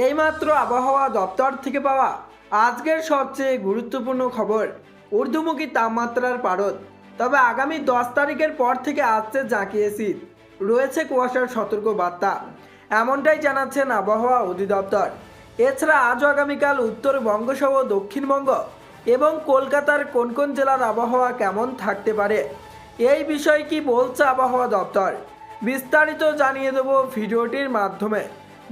এইমাত্র আবহাওয়া দপ্তর থেকে পাওয়া আজকের সবচেয়ে গুরুত্বপূর্ণ খবর, ঊর্ধ্বমুখী তাপমাত্রার পারদ। তবে আগামী 10 তারিখের পর থেকে আসছে জাঁকিয়ে শীত, রয়েছে কুয়াশার সতর্ক বার্তা, এমনটাই জানাচ্ছেন আবহাওয়া অধিদপ্তর। এছাড়া আজ আগামীকাল উত্তরবঙ্গ সহ দক্ষিণবঙ্গ এবং কলকাতার কোন কোন জেলার আবহাওয়া কেমন থাকতে পারে, এই বিষয়ে কি বলছে আবহাওয়া দপ্তর, বিস্তারিত জানিয়ে দেব ভিডিওটির মাধ্যমে।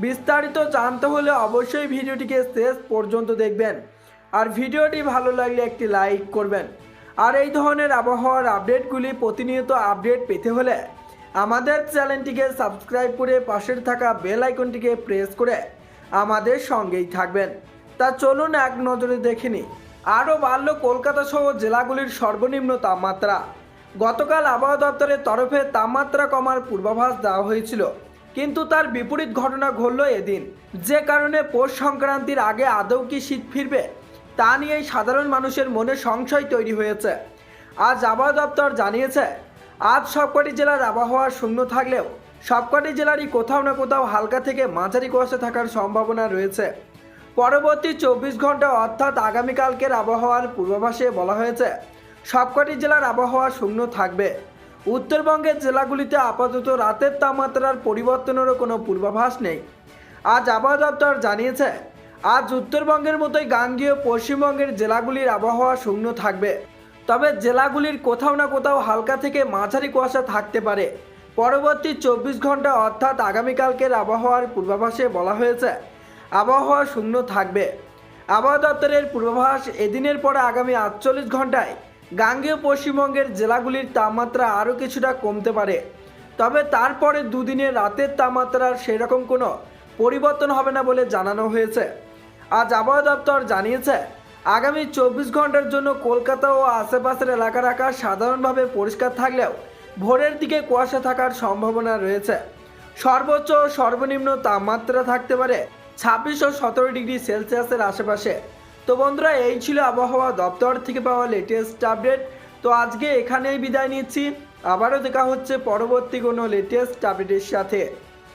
বিস্তারিত জানতে হলে অবশ্যই ভিডিওটিকে শেষ পর্যন্ত দেখবেন, আর ভিডিওটি ভালো লাগলে একটি লাইক করবেন। আর এই ধরনের আবহাওয়ার আপডেটগুলি প্রতিনিয়ত আপডেট পেতে হলে আমাদের চ্যানেলটিকে সাবস্ক্রাইব করে পাশের থাকা বেল আইকনটিকে প্রেস করে আমাদের সঙ্গেই থাকবেন। তা চলুন এক নজরে দেখে নিই। আরও বাড়ল কলকাতা সহ জেলাগুলির সর্বনিম্ন তাপমাত্রা। গতকাল আবহাওয়া দপ্তরের তরফে তাপমাত্রা কমার পূর্বাভাস দেওয়া হয়েছিল, কিন্তু তার বিপরীত ঘটনা ঘটল এদিন, যে কারণে পৌষ সংক্রান্তির আগে আদৌ কি শীত ফিরবে তা নিয়েই সাধারণ মানুষের মনে সংশয় তৈরি হয়েছে। আজ আবহাওয়া দপ্তর জানিয়েছে, আজ সবকটি জেলার আবহাওয়া শূন্য থাকলেও সবকটি জেলারই কোথাও না কোথাও হালকা থেকে মাঝারি কুয়াশা থাকার সম্ভাবনা রয়েছে। পরবর্তী 24 ঘন্টা অর্থাৎ আগামীকালকের আবহাওয়ার পূর্বাভাসে বলা হয়েছে সবকটি জেলার আবহাওয়া শূন্য থাকবে। উত্তরবঙ্গের জেলাগুলিতে আপাতত রাতের তাপমাত্রার পরিবর্তনেরও কোনো পূর্বাভাস নেই। আজ আবহাওয়া দপ্তর জানিয়েছে, আজ উত্তরবঙ্গের মতোই গাঙ্গেয় পশ্চিমবঙ্গের জেলাগুলির আবহাওয়া শূন্য থাকবে, তবে জেলাগুলির কোথাও না কোথাও হালকা থেকে মাঝারি কুয়াশা থাকতে পারে। পরবর্তী 24 ঘন্টা অর্থাৎ আগামীকালকের আবহাওয়ার পূর্বাভাসে বলা হয়েছে আবহাওয়া শূন্য থাকবে। আবহাওয়া দপ্তরের পূর্বাভাস, এদিনের পরে আগামী 48 ঘন্টায় গাঙ্গেয় পশ্চিমবঙ্গের জেলাগুলির তাপমাত্রা আরও কিছুটা কমতে পারে, তবে তারপরে দুদিনের রাতের তাপমাত্রার সেরকম কোনো পরিবর্তন হবে না বলে জানানো হয়েছে। আজ আবহাওয়া দপ্তর জানিয়েছে, আগামী 24 ঘন্টার জন্য কলকাতা ও আশেপাশের এলাকার আকাশ সাধারণভাবে পরিষ্কার থাকলেও ভোরের দিকে কুয়াশা থাকার সম্ভাবনা রয়েছে। সর্বোচ্চ ও সর্বনিম্ন তাপমাত্রা থাকতে পারে 26 ও 17 ডিগ্রি সেলসিয়াসের আশেপাশে। তো বন্ধুরা, এই ছিল আবহাওয়া দপ্তর থেকে পাওয়া লেটেস্ট আপডেট। তো আজকে এখানেই বিদায় নিচ্ছি, আবারও দেখা হচ্ছে পরবর্তী কোনো লেটেস্ট আপডেটের সাথে।